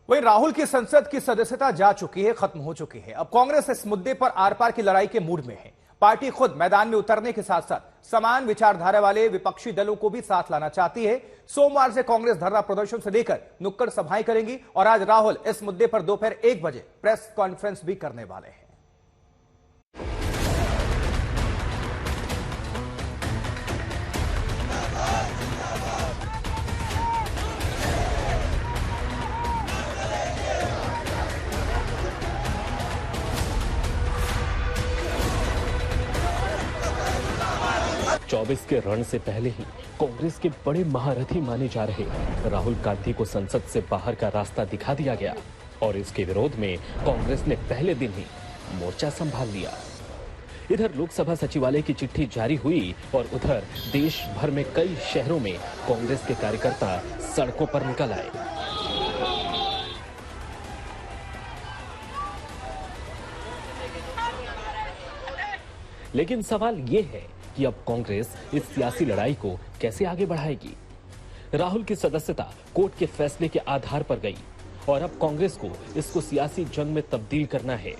वहीं राहुल की संसद की सदस्यता जा चुकी है, खत्म हो चुकी है। अब कांग्रेस इस मुद्दे पर आर पार की लड़ाई के मूड में है। पार्टी खुद मैदान में उतरने के साथ साथ समान विचारधारा वाले विपक्षी दलों को भी साथ लाना चाहती है। सोमवार से कांग्रेस धरना प्रदर्शन से लेकर नुक्कड़ सभाएं करेंगी और आज राहुल इस मुद्दे पर दोपहर 1 बजे प्रेस कॉन्फ्रेंस भी करने वाले हैं। 24 के रण से पहले ही कांग्रेस के बड़े महारथी माने जा रहे राहुल गांधी को संसद से बाहर का रास्ता दिखा दिया गया और इसके विरोध में कांग्रेस ने पहले दिन ही मोर्चा संभाल लिया। इधर लोकसभा सचिवालय की चिट्ठी जारी हुई और उधर देश भर में कई शहरों में कांग्रेस के कार्यकर्ता सड़कों पर निकल आए। लेकिन सवाल ये है कि अब कांग्रेस इस सियासी लड़ाई को कैसे आगे बढ़ाएगी। राहुल की सदस्यता कोर्ट के फैसले के आधार पर गई और अब कांग्रेस को इसको सियासी जंग में तब्दील करना है।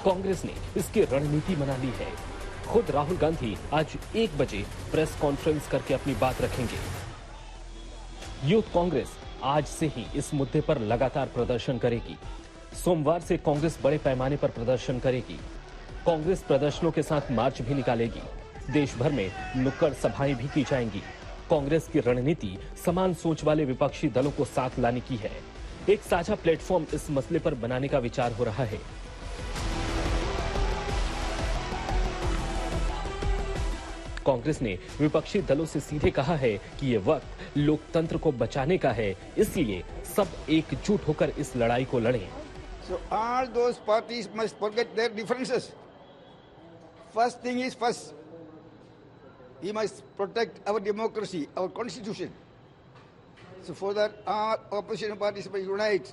कांग्रेस ने इसकी रणनीति बना ली है। खुद राहुल गांधी आज 1 बजे प्रेस कॉन्फ्रेंस करके अपनी बात रखेंगे। यूथ कांग्रेस आज से ही इस मुद्दे पर लगातार प्रदर्शन करेगी। सोमवार से कांग्रेस बड़े पैमाने पर प्रदर्शन करेगी। कांग्रेस प्रदर्शनों के साथ मार्च भी निकालेगी। देश भर में नुक्कड़ सभाएं भी की जाएंगी। कांग्रेस की रणनीति समान सोच वाले विपक्षी दलों को साथ लाने की है। एक साझा प्लेटफॉर्म इस मसले पर बनाने का विचार हो रहा है। कांग्रेस ने विपक्षी दलों से सीधे कहा है कि ये वक्त लोकतंत्र को बचाने का है, इसलिए सब एकजुट होकर इस लड़ाई को लड़ें। So all those parties must forget their differences. First thing is first. We must protect our democracy, our constitution. So for that, all opposition parties must unite,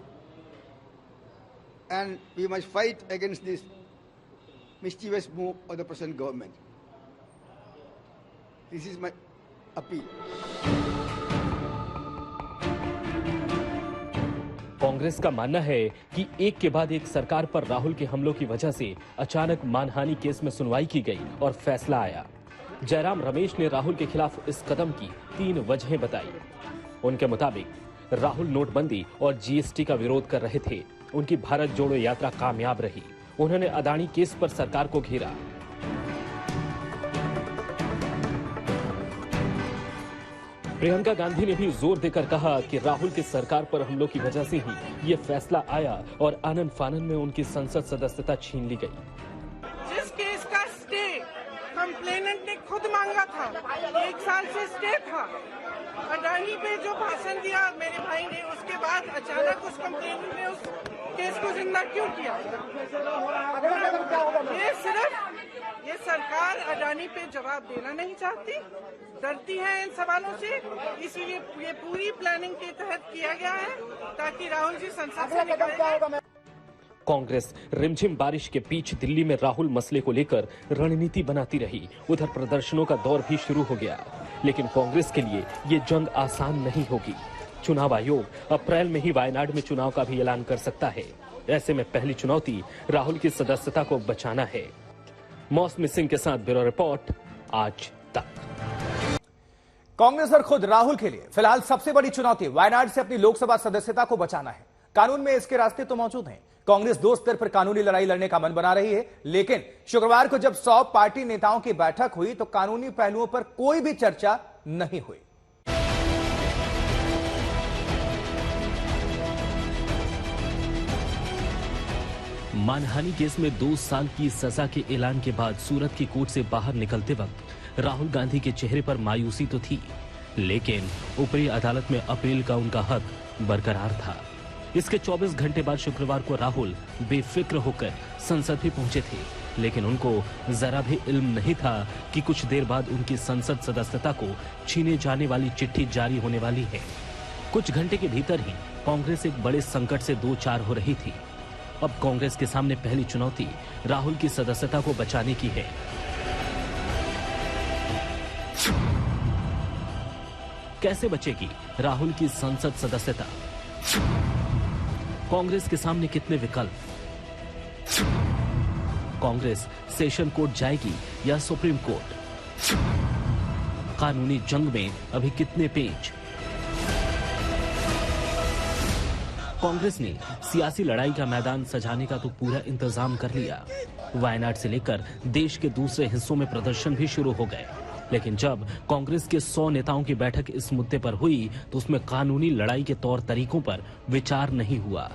and we must fight against this mischievous move of the present government. This is my appeal. Congress का मानना है कि एक के बाद एक सरकार पर राहुल के हमलों की वजह से अचानक मानहानि केस में सुनवाई की गई और फैसला आया। जयराम रमेश ने राहुल के खिलाफ इस कदम की 3 वजहें बताई। उनके मुताबिक राहुल नोटबंदी और जीएसटी का विरोध कर रहे थे। उनकी भारत जोड़ो यात्रा कामयाब रही। उन्होंने अदानी केस पर सरकार को घेरा। प्रियंका गांधी ने भी जोर देकर कहा कि राहुल की सरकार पर हमलों की वजह से ही ये फैसला आया और आनन फानन में उनकी संसद सदस्यता छीन ली गई। जिस केस का स्टे कंप्लेनेंट ने खुद मांगा था, 1 साल से स्टे था। अडानी पे जो भाषण दिया मेरे भाई ने, उसके बाद अचानक उस कंप्लेनेंट ने उस केस को जिंदा क्यों किया? ये सरकार अडानी पे जवाब देना नहीं चाहती, डरती है इन सवालों से, इसलिए ये पूरी प्लानिंग के तहत किया गया है ताकि राहुल जी संसद से निकल जाए। कांग्रेस रिमझिम बारिश के बीच दिल्ली में राहुल मसले को लेकर रणनीति बनाती रही। उधर प्रदर्शनों का दौर भी शुरू हो गया, लेकिन कांग्रेस के लिए ये जंग आसान नहीं होगी। चुनाव आयोग अप्रैल में ही वायनाड में चुनाव का भी ऐलान कर सकता है। ऐसे में पहली चुनौती राहुल की सदस्यता को बचाना है। मौसमी सिंह के साथ ब्यूरो रिपोर्ट, आज तक। कांग्रेस और खुद राहुल के लिए फिलहाल सबसे बड़ी चुनौती वायनाड से अपनी लोकसभा सदस्यता को बचाना है। कानून में इसके रास्ते तो मौजूद हैं। कांग्रेस 2 स्तर पर कानूनी लड़ाई लड़ने का मन बना रही है, लेकिन शुक्रवार को जब 100 पार्टी नेताओं की बैठक हुई तो कानूनी पहलुओं पर कोई भी चर्चा नहीं हुई। मानहानि केस में 2 साल की सजा के ऐलान के बाद सूरत की कोर्ट से बाहर निकलते वक्त राहुल गांधी के चेहरे पर मायूसी तो थी, लेकिन ऊपरी अदालत में अपील का उनका हक बरकरार था। इसके 24 घंटे बाद शुक्रवार को राहुल बेफिक्र होकर संसद भी पहुंचे थे, लेकिन उनको जरा भी इल्म नहीं था कि कुछ देर बाद उनकी संसद सदस्यता को छीने जाने वाली चिट्ठी जारी होने वाली है। कुछ घंटे के भीतर ही कांग्रेस एक बड़े संकट से 2-4 हो रही थी। अब कांग्रेस के सामने पहली चुनौती राहुल की सदस्यता को बचाने की है। कैसे बचेगी राहुल की संसद सदस्यता? कांग्रेस के सामने कितने विकल्प? कांग्रेस सेशन कोर्ट जाएगी या सुप्रीम कोर्ट? कानूनी जंग में अभी कितने पेच? कांग्रेस ने सियासी लड़ाई का मैदान सजाने का तो पूरा इंतजाम कर लिया। वायनाड से लेकर देश के दूसरे हिस्सों में प्रदर्शन भी शुरू हो गए। लेकिन जब कांग्रेस के 100 नेताओं की बैठक इस मुद्दे पर हुई तो उसमें कानूनी लड़ाई के तौर तरीकों पर विचार नहीं हुआ।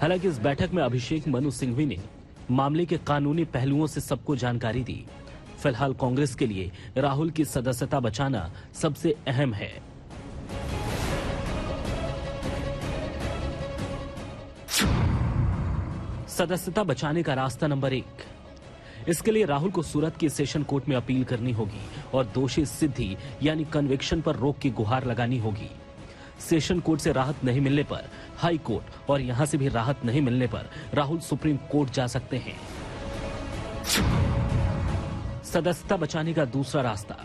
हालांकि इस बैठक में अभिषेक मनु सिंघवी ने मामले के कानूनी पहलुओं से सबको जानकारी दी। फिलहाल कांग्रेस के लिए राहुल की सदस्यता बचाना सबसे अहम है। सदस्यता बचाने का रास्ता नंबर 1। इसके लिए राहुल को सूरत की सेशन कोर्ट में अपील करनी होगी और दोषी सिद्धि यानी कन्विक्शन पर रोक की गुहार लगानी होगी। सेशन कोर्ट से राहत नहीं मिलने पर हाई कोर्ट और यहां से भी राहत नहीं मिलने पर राहुल सुप्रीम कोर्ट जा सकते हैं। सदस्यता बचाने का दूसरा रास्ता।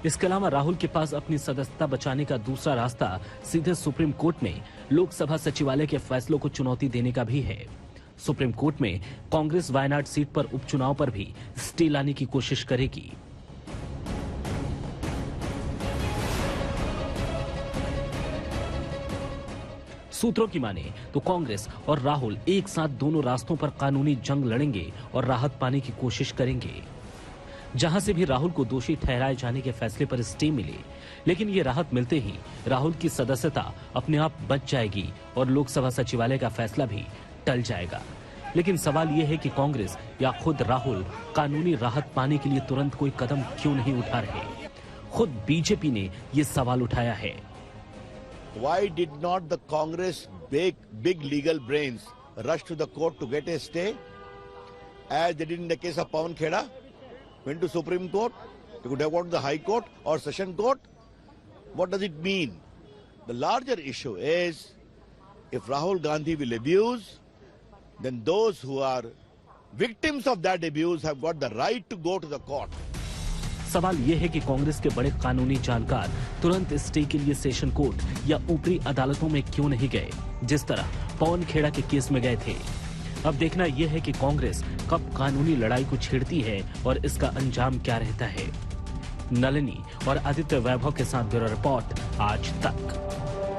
इसके अलावा राहुल के पास अपनी सदस्यता बचाने का दूसरा रास्ता सीधे सुप्रीम कोर्ट में लोकसभा सचिवालय के फैसलों को चुनौती देने का भी है। सुप्रीम कोर्ट में कांग्रेस वायनाड सीट पर उपचुनाव पर भी स्टे लाने की कोशिश करेगी। सूत्रों की माने तो कांग्रेस और राहुल एक साथ दोनों रास्तों पर कानूनी जंग लड़ेंगे और राहत पाने की कोशिश करेंगे। जहां से भी राहुल को दोषी ठहराए जाने के फैसले पर स्टे मिले, लेकिन ये राहत मिलते ही राहुल की सदस्यता अपने आप बच जाएगी और लोकसभा सचिवालय का फैसला भी टल जाएगा। लेकिन सवाल यह है कि कांग्रेस या खुद राहुल कानूनी राहत पाने के लिए तुरंत कोई कदम क्यों नहीं उठा रहे? खुद बीजेपी ने ये सवाल उठाया है। Why did not the Congress big legal brains rush to the court to get a stay, as they did in the case of Pawan Kheda? Went to Supreme Court. They could have gone to the High Court or Session Court. What does it mean? The larger issue is, if Rahul Gandhi will abuse, then those who are victims of that abuse have got the right to go to the court. सवाल यह है कि कांग्रेस के बड़े कानूनी जानकार तुरंत stay के लिए सेशन कोर्ट या ऊपरी अदालतों में क्यों नहीं गए, जिस तरह पवन खेड़ा के केस में गए थे। अब देखना यह है कि कांग्रेस कब कानूनी लड़ाई को छेड़ती है और इसका अंजाम क्या रहता है। नलिनी और आदित्य वैभव के साथ ब्यूरो रिपोर्ट आज तक।